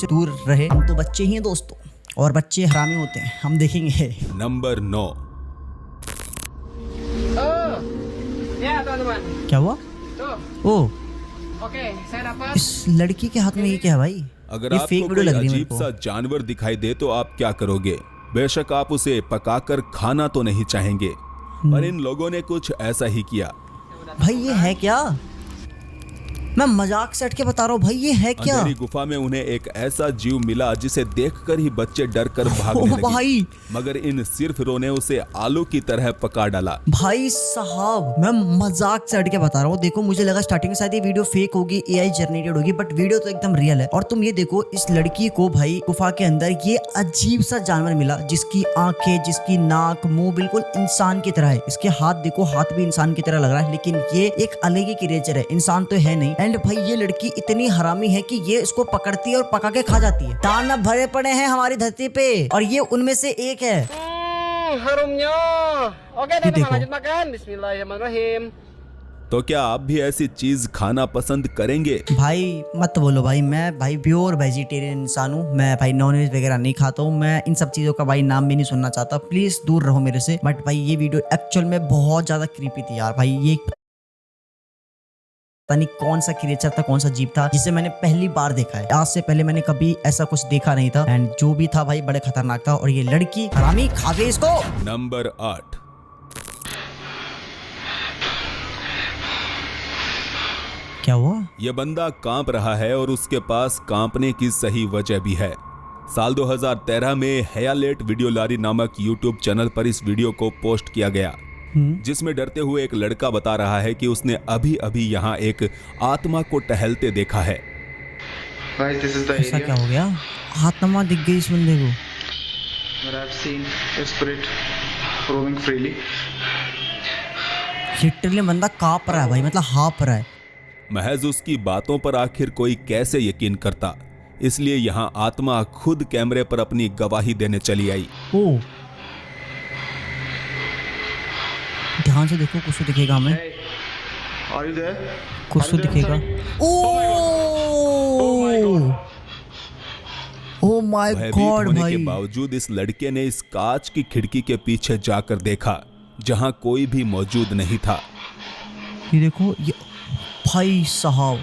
से दूर रहे। हम तो बच्चे ही हैं दोस्तों, और बच्चे हरामी होते हैं, हम देखेंगे। नंबर 9। Ya teman-teman. क्या हुआ? Tuh. ओ, Oke, saya dapat. इस लड़की के हाथ में ये क्या है भाई? अगर ये आपको फेक वीडियो कोई लग रही है मेरे अजीब को। सा जानवर दिखाई दे तो आप क्या करोगे? बेशक आप उसे पकाकर खाना तो नहीं चाहेंगे, पर इन लोगों ने कुछ ऐसा ही किया। भाई ये है क्या? मैं मजाक से हट के बता रहा हूँ भाई, ये है क्या? अंधेरी गुफा में उन्हें एक ऐसा जीव मिला जिसे देखकर ही बच्चे डर कर भागने ओ लगे। भाई, मगर इन सिर्फरों ने उसे आलू की तरह पका डाला। भाई साहब मैं मजाक से हट के बता रहा हूँ। देखो मुझे लगा स्टार्टिंग में शायद ये वीडियो फेक होगी, एआई जनरेटेड होगी, बट वीडियो तो एकदम रियल है। और तुम ये देखो, इस लड़की को भाई गुफा के अंदर ये अजीब सा जानवर मिला, जिसकी आंखें, जिसकी नाक, मुंह बिल्कुल इंसान की तरह है। इसके हाथ देखो, हाथ भी इंसान की तरह लग रहा है, लेकिन ये एक अलग ही क्रिएचर है, इंसान तो है नहीं। एंड भाई ये लड़की इतनी हरामी है कि ये इसको पकड़ती है और पका के खा जाती है। दानव भरे पड़े हैं हमारी धरती पे, और ये उनमें से एक है। Harumnya. Oke, Ini teman-teman kok. lanjut makan. Bismillahirrahmanirrahim. तो क्या आप भी ऐसी चीज खाना पसंद करेंगे? भाई मत बोलो भाई, मैं भाई प्योर वेजिटेरियन इंसान हूँ। मैं भाई नॉनवेज वगैरह नहीं खाता हूँ। मैं इन सब चीज़ों का भाई नाम भी नहीं सुनना चाहता, प्लीज़ दूर रहो मेरे से। बट भाई ये वीडियो एक्चुअल में बहुत ज़्यादा क्रीपी थी यार। भाई ये पता नहीं कौन सा क्रिएचर था, कौन सा जीव था, जिसे मैंने पहली बार देखा है। आज से पहले मैंने कभी ऐसा कुछ देखा नहीं था। एंड जो भी था भाई बड़े खतरनाक था। और ये लड़की हरामी, खा गई इसको। नंबर 8। क्या हुआ? यह बंदा कांप रहा है और उसके पास कांपने की सही वजह भी है। साल 2013 में हेयालेट वीडियोलारी नामक यूट्यूब चैनल पर इस वीडियो को पोस्ट किया गया, जिसमें डरते हुए एक लड़का बता रहा है कि उसने अभी अभी यहाँ एक आत्मा को टहलते देखा है। Guys, this is the ऐसा area क्या हो गया? आत्मा दिख गई इस बंदे को। where I've seen a spirit roaming freely. Literally बंदा कांप रहा है भाई, मतलब हाँप रहा है। महज उसकी बातों पर आखिर कोई कैसे यकीन करता, इसलिए यहाँ आत्मा खुद कैमरे पर अपनी गवाही देने चली आई। ओ, ध्यान से देखो, कुछ तो दिखेगा हमें, Hey, are you there? कुछ तो Are you there? दिखेगा। I'm sorry. Oh, oh my भयभीत गॉड होने भाई। के बावजूद इस लड़के ने इस कांच की खिड़की के पीछे जाकर देखा, जहां कोई भी मौजूद नहीं था। ये देखो, ये भाई साहब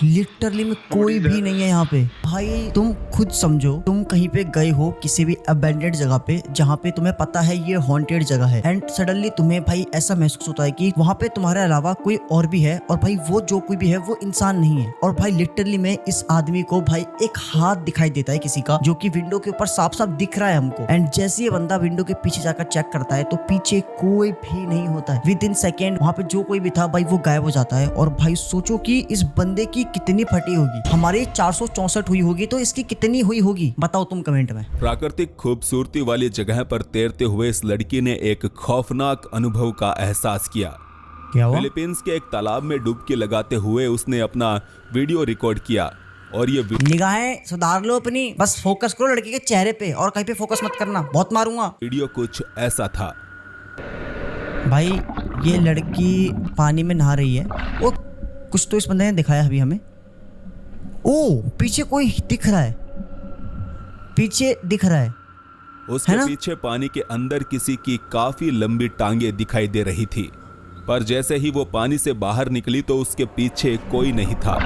लिटरली में कोई भी नहीं है यहाँ पे। भाई तुम खुद समझो, तुम कहीं पे गए हो किसी भी अबेंडेड जगह पे, जहाँ पे तुम्हें पता है ये हॉन्टेड जगह है, एंड सडनली तुम्हें भाई ऐसा महसूस होता है कि वहाँ पे तुम्हारे अलावा कोई और भी है, और भाई वो जो कोई भी है वो इंसान नहीं है। और भाई लिटरली में इस आदमी को भाई एक हाथ दिखाई देता है किसी का, जो कि विंडो के ऊपर साफ साफ दिख रहा है हमको। एंड जैसे ये बंदा विंडो के पीछे जाकर चेक करता है तो पीछे कोई भी नहीं होता है। विद इन सेकेंड वहाँ पे जो कोई भी था भाई वो गायब हो जाता है। और भाई सोचो कि इस बंदे की कितनी फटी होगी। हमारी 464 हुई होगी, तो इसकी कितनी हुई होगी बताओ तुम कमेंट में। प्राकृतिक खूबसूरती वाली जगह पर तैरते हुए इस लड़की ने एक खौफनाक अनुभव का एहसास किया। क्या हुआ? फिलीपींस के एक तालाब में डुबकी लगाते हुए उसने अपना वीडियो रिकॉर्ड किया, और ये निगाहें सुधार लो अपनी, बस फोकस करो लड़की के चेहरे पे, और कहीं पे फोकस मत करना, बहुत मारूंगा। वीडियो कुछ ऐसा था। भाई ये लड़की पानी में नहा रही है। वो कुछ तो इस बंदे ने दिखाया अभी हमें। ओ, पीछे कोई दिख रहा है, पीछे दिख रहा है। उसके है ना? पीछे पानी के अंदर किसी की काफी लंबी टांगे दिखाई दे रही थी, पर जैसे ही वो पानी से बाहर निकली तो उसके पीछे कोई नहीं था।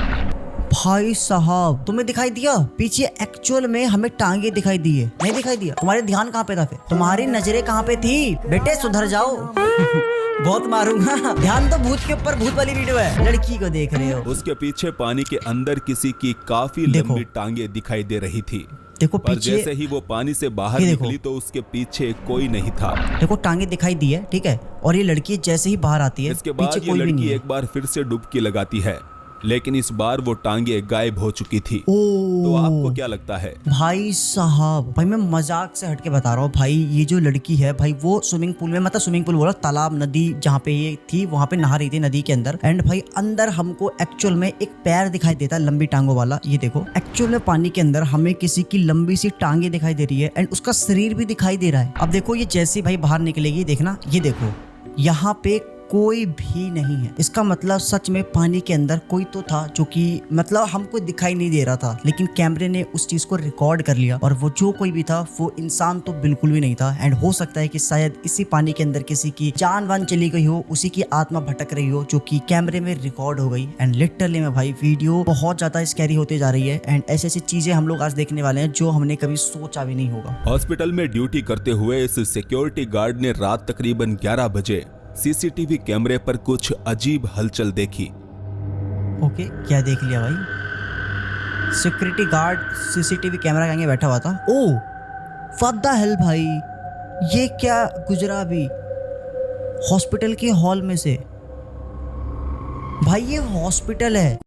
भाई साहब तुम्हें दिखाई दिया? पीछे एक्चुअल में हमें टांगे दिखाई दी है। नहीं दिखाई दिया? तुम्हारे ध्यान कहाँ पे था फिर? तुम्हारी नजरें कहाँ पे थी? बेटे सुधर जाओ। बहुत मारूंगा। ध्यान तो भूत के ऊपर, भूत वाली वीडियो है। लड़की को देख रहे हो? उसके पीछे पानी के अंदर किसी की काफी देखो। लंबी टांगे दिखाई दे रही थी, देखो पर पीछे, जैसे ही वो पानी से बाहर ये देखो। निकली तो उसके पीछे कोई नहीं था। देखो टांगे दिखाई दी है, ठीक है, और ये लड़की जैसे ही बाहर आती है इसके पीछे बाद ये कोई भी नहीं लड़की है। एक बार फिर से डुबकी लगाती है, लेकिन इस बार वो टांगे गायब हो चुकी थी। ओ, तो आपको क्या लगता है? भाई साहब, भाई मैं मजाक से हट के बता रहा हूँ भाई, ये जो लड़की है भाई वो स्विमिंग पूल में, मतलब स्विमिंग पूल बोला, तालाब, नदी जहाँ पे ये थी वहाँ पे नहा रही थी नदी के अंदर। एंड भाई अंदर हमको एक्चुअल में एक पैर दिखाई देता है लंबी टांगों वाला। ये देखो एक्चुअल में पानी के अंदर हमें किसी की लंबी सी टांगे दिखाई दे रही है, एंड उसका शरीर भी दिखाई दे रहा है। अब देखो ये जैसे भाई बाहर निकलेगी, देखना, ये देखो यहाँ पे कोई भी नहीं है। इसका मतलब सच में पानी के अंदर कोई तो था जो कि मतलब हमको दिखाई नहीं दे रहा था, लेकिन कैमरे ने उस चीज को रिकॉर्ड कर लिया और वो जो कोई भी था वो इंसान तो बिल्कुल भी नहीं था। एंड हो सकता है कि शायद इसी पानी के अंदर किसी की जान वान चली गई हो, उसी की आत्मा भटक रही हो जो कि कैमरे में रिकॉर्ड हो गई। एंड लिटरली में भाई वीडियो बहुत ज्यादा स्कैरी होते जा रही है एंड ऐसी ऐसी चीजें हम लोग आज देखने वाले हैं जो हमने कभी सोचा भी नहीं होगा। हॉस्पिटल में ड्यूटी करते हुए इस सिक्योरिटी गार्ड ने रात तकरीबन 11 बजे सीसीटीवी कैमरे पर कुछ अजीब हलचल देखी। ओके, क्या देख लिया भाई? सिक्योरिटी गार्ड सीसीटीवी कैमरा के आगे बैठा हुआ था। ओ व्हाट द हेल भाई, ये क्या गुजरा अभी हॉस्पिटल के हॉल में से? भाई ये हॉस्पिटल है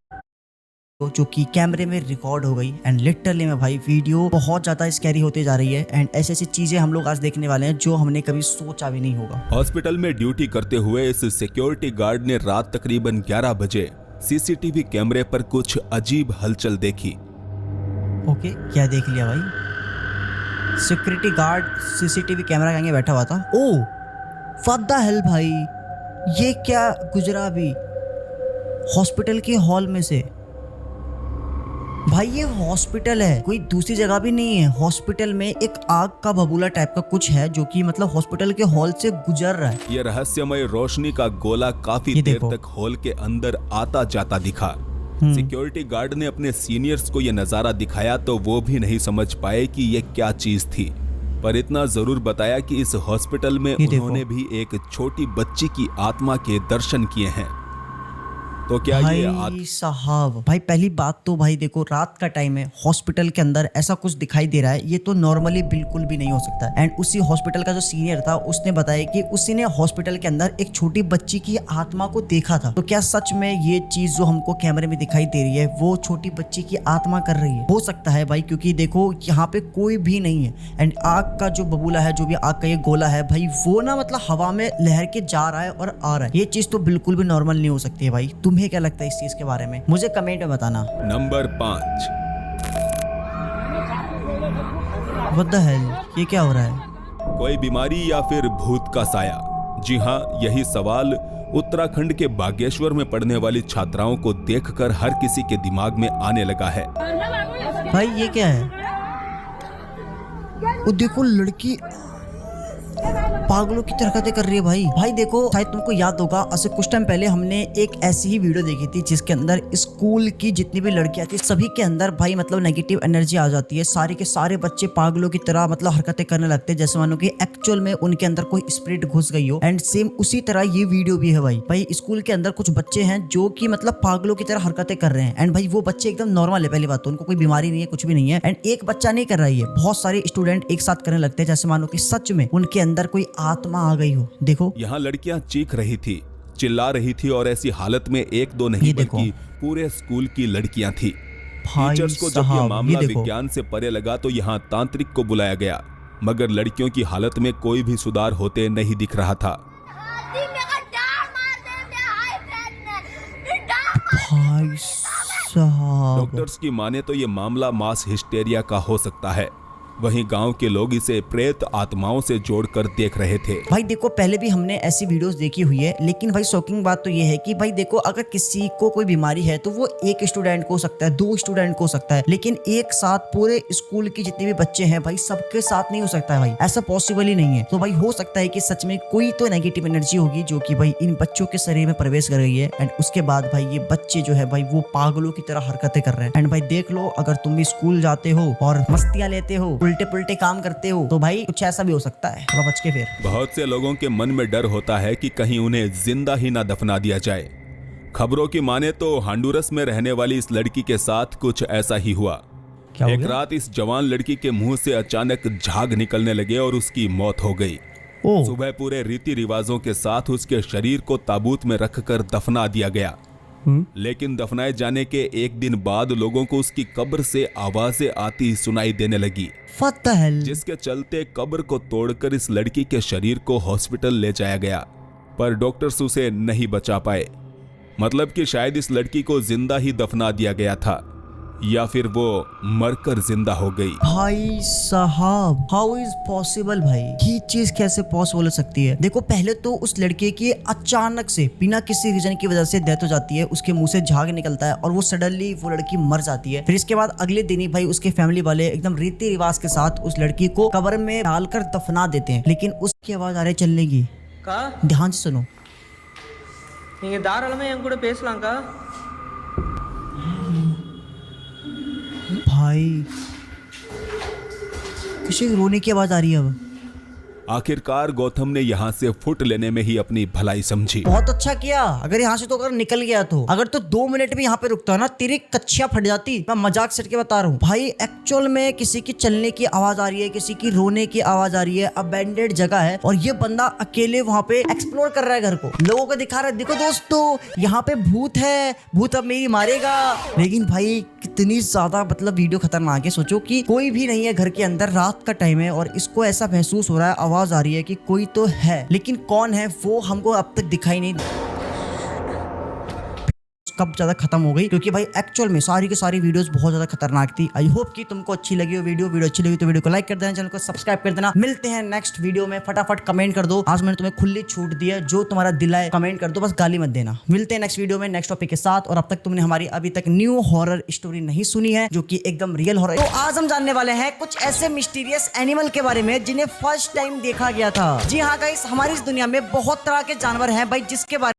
जो कि कैमरे में रिकॉर्ड हो गई। एंड लिटरली में भाई वीडियो बहुत ज्यादा स्कैरी होते जा रही है एंड ऐसी ऐसी चीजें हम लोग आज देखने वाले हैं जो हमने कभी सोचा भी नहीं होगा। हॉस्पिटल में ड्यूटी करते हुए इस सिक्योरिटी गार्ड ने रात तकरीबन 11 बजे सीसीटीवी कैमरे पर कुछ अजीब हलचल देखी। ओके, क्या देख लिया भाई? सिक्योरिटी गार्ड सीसीटीवी कैमरा के आगे बैठा हुआ था। ओ व्हाट द हेल भाई, ये क्या गुजरा अभी हॉस्पिटल के हॉल में से? भाई ये हॉस्पिटल है, कोई दूसरी जगह भी नहीं है। हॉस्पिटल में एक आग का बबूला टाइप का कुछ है जो कि मतलब हॉस्पिटल के हॉल से गुजर रहा है। ये रहस्यमय रोशनी का गोला काफी देर तक हॉल के अंदर आता जाता दिखा। सिक्योरिटी गार्ड ने अपने सीनियर्स को यह नजारा दिखाया तो वो भी नहीं समझ पाए कि ये क्या चीज थी, पर इतना जरूर बताया कि इस हॉस्पिटल में उन्होंने भी एक छोटी बच्ची की आत्मा के दर्शन किए हैं। तो क्या भाई साहब, भाई पहली बात तो भाई देखो रात का टाइम है, हॉस्पिटल के अंदर ऐसा कुछ दिखाई दे रहा है, ये तो नॉर्मली बिल्कुल भी नहीं हो सकता। एंड उसी हॉस्पिटल का जो सीनियर था उसने बताया कि उसी ने हॉस्पिटल के अंदर एक छोटी बच्ची की आत्मा को देखा था। तो क्या सच में ये चीज जो हमको कैमरे में दिखाई दे रही है वो छोटी बच्ची की आत्मा कर रही है? हो सकता है भाई, क्योंकि देखो यहाँ पे कोई भी नहीं है एंड आग का जो बबूला है, जो भी आग का ये गोला है भाई, वो ना मतलब हवा में लहर के जा रहा है और आ रहा है। ये चीज तो बिल्कुल भी नॉर्मल नहीं हो सकती है भाई। तुम्हें क्या लगता है इस चीज के बारे में? मुझे कमेंट में बताना। नंबर 5। व्हाट द हेल, ये क्या हो रहा है? कोई बीमारी या फिर भूत का साया? जी हाँ, यही सवाल उत्तराखंड के बागेश्वर में पढ़ने वाली छात्राओं को देखकर हर किसी के दिमाग में आने लगा है। भाई ये क्या है? वो देखो लड़की पागलों की हरकतें कर रही है भाई। भाई देखो शायद तुमको याद होगा, ऐसे कुछ टाइम पहले हमने एक ऐसी ही वीडियो देखी थी जिसके अंदर स्कूल की जितनी भी लड़कियां थी सभी के अंदर भाई मतलब नेगेटिव एनर्जी आ जाती है। सारे के सारे बच्चे पागलों की तरह मतलब हरकतें करने लगते हैं जैसे मानो कि एक्चुअल में उनके अंदर कोई स्पिरिट घुस गई हो। एंड सेम उसी तरह ये वीडियो भी है भाई स्कूल के अंदर कुछ बच्चे हैं जो कि मतलब पागलों की तरह हरकतें कर रहे हैं। एंड भाई वो बच्चे एकदम नॉर्मल है, पहली बात तो उनको कोई बीमारी नहीं है, कुछ भी नहीं है। एंड एक बच्चा नहीं कर रहा है, बहुत सारे स्टूडेंट एक साथ करने लगते हैं जैसे मानो कि सच में उनके अंदर कोई आत्मा आ गई हो। देखो यहाँ लड़कियां चीख रही थी, चिल्ला रही थी और ऐसी हालत में एक दो नहीं बल्कि पूरे स्कूल की लड़कियां थी। टीचर्स को जब यह मामला विज्ञान से परे लगा तो यहाँ तांत्रिक को बुलाया गया, मगर लड़कियों की हालत में कोई भी सुधार होते नहीं दिख रहा था। भाई साहब, डॉक्टर्स की माने तो ये मामला मास हिस्टेरिया का हो सकता है। वहीं गांव के लोग इसे प्रेत आत्माओं से जोड़कर देख रहे थे। भाई देखो पहले भी हमने ऐसी वीडियोस देखी हुई है, लेकिन भाई शॉकिंग बात तो ये है कि भाई देखो अगर किसी को कोई बीमारी है तो वो एक स्टूडेंट को हो सकता है, 2 स्टूडेंट को हो सकता है, लेकिन एक साथ पूरे स्कूल के जितने भी बच्चे हैं भाई सबके साथ नहीं हो सकता है भाई, ऐसा पॉसिबल ही नहीं है। तो भाई हो सकता है कि सच में कोई तो नेगेटिव एनर्जी होगी जो कि भाई इन बच्चों के शरीर में प्रवेश कर गई है। एंड उसके बाद भाई ये बच्चे जो है भाई वो पागलों की तरह हरकतें कर रहे हैं। एंड भाई देख लो, अगर तुम भी स्कूल जाते हो और मस्तियां लेते हो, उल्टे पुल्टे काम करते हो, तो भाई कुछ ऐसा भी हो सकता है, थोड़ा बच के फिर। बहुत से लोगों के मन में डर होता है कि कहीं उन्हें जिंदा ही ना दफना दिया जाए। खबरों की माने तो हॉन्डुरस में रहने वाली इस लड़की के साथ कुछ ऐसा ही हुआ। एक रात इस जवान लड़की के मुंह से अचानक झाग निकलने लगे और उसकी मौत हो गई। सुबह पूरे रीति रिवाजों के साथ उसके शरीर को ताबूत में रखकर दफना दिया गया। लेकिन दफनाए जाने के एक दिन बाद लोगों को उसकी कब्र से आवाजें आती सुनाई देने लगी, जिसके चलते कब्र को तोड़कर इस लड़की के शरीर को हॉस्पिटल ले जाया गया, पर डॉक्टर्स उसे नहीं बचा पाए। मतलब कि शायद इस लड़की को जिंदा ही दफना दिया गया था, या फिर वो मरकर जिंदा हो गई। भाई साहब, हाउ इज पॉसिबल भाई, ये चीज कैसे पॉसिबल हो सकती है? देखो, पहले तो उस लड़के की अचानक से बिना किसी रीजन की वजह से डेथ हो जाती है, उसके मुंह से झाग निकलता है और वो सडनली वो लड़की मर जाती है। फिर इसके बाद अगले दिन ही भाई उसके फैमिली वाले एकदम रीति रिवाज के साथ उस लड़की को कब्र में डालकर दफना देते हैं। लेकिन उसकी आवाज आ रही है चलने की, கா ध्यान से सुनो। நீங்க தாராளமா என் கூட பேசலாம்க்கா. भाई किसी की रोने की आवाज आ रही है अब। आखिरकार गौतम ने यहाँ से फुट लेने में ही अपनी भलाई समझी। बहुत अच्छा किया, अगर यहाँ से तो अगर निकल गया तो, अगर तो 2 मिनट भी यहाँ पे रुकता ना, तेरी कच्चियां फट जाती। मैं मजाक से के बता रहा हूँ भाई, एक्चुअल में किसी की चलने की आवाज आ रही है, किसी की रोने की आवाज आ रही है, अबेंडेड जगह है और ये बंदा अकेले वहाँ पे एक्सप्लोर कर रहा है घर को, लोगों को दिखा रहा है, देखो दोस्तों यहाँ पे भूत है, भूत अब मेरी मारेगा। लेकिन भाई कितनी ज्यादा मतलब वीडियो खतरनाक है। सोचो कि कोई भी नहीं है घर के अंदर, रात का टाइम है और इसको ऐसा महसूस हो रहा है, आवाज आ रही है कि कोई तो है, लेकिन कौन है वो हमको अब तक दिखाई नहीं। कब ज्यादा खत्म हो गई, क्योंकि भाई एक्चुअल में सारी की सारी वीडियोस बहुत ज्यादा खतरनाक थी। आई होप कि तुमको अच्छी लगी हो वीडियो अच्छी लगी तो वीडियो को लाइक कर देना, चैनल को सब्सक्राइब कर देना। मिलते हैं नेक्स्ट वीडियो में, फटाफट कमेंट कर दो। आज मैंने तुम्हें खुली छूट दी है, जो तुम्हारा दिल है कमेंट कर दो, बस गाली मत देना। मिलते हैं नेक्स्ट वीडियो में नेक्स्ट टॉपिक के साथ। और अब तक तुमने हमारी अभी तक न्यू हॉरर स्टोरी नहीं सुनी है जो कि एकदम रियल हॉरर, तो आज हम जानने वाले हैं कुछ ऐसे मिस्टीरियस एनिमल के बारे में जिन्हें फर्स्ट टाइम देखा गया था। जी हाँ गाइस, हमारी इस दुनिया में बहुत तरह के जानवर हैं भाई, जिसके बारे